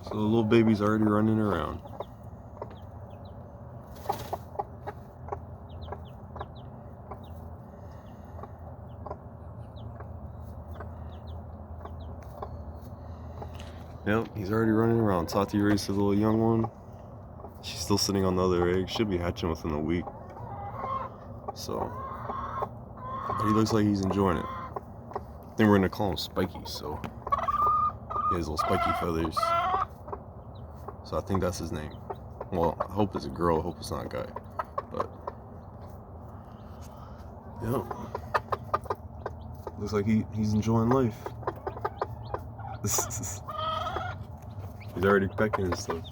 So the little baby's already running around. Yep, he's already running around. Tati raised the little young one. She's still sitting on the other egg. Should be hatching within a week. So, but he looks like he's enjoying it. I think we're gonna call him Spiky, so he has little spiky feathers. So I think that's his name. Well, I hope it's a girl. I hope it's not a guy. But, yep. Looks like he's enjoying life. He's already pecking and stuff.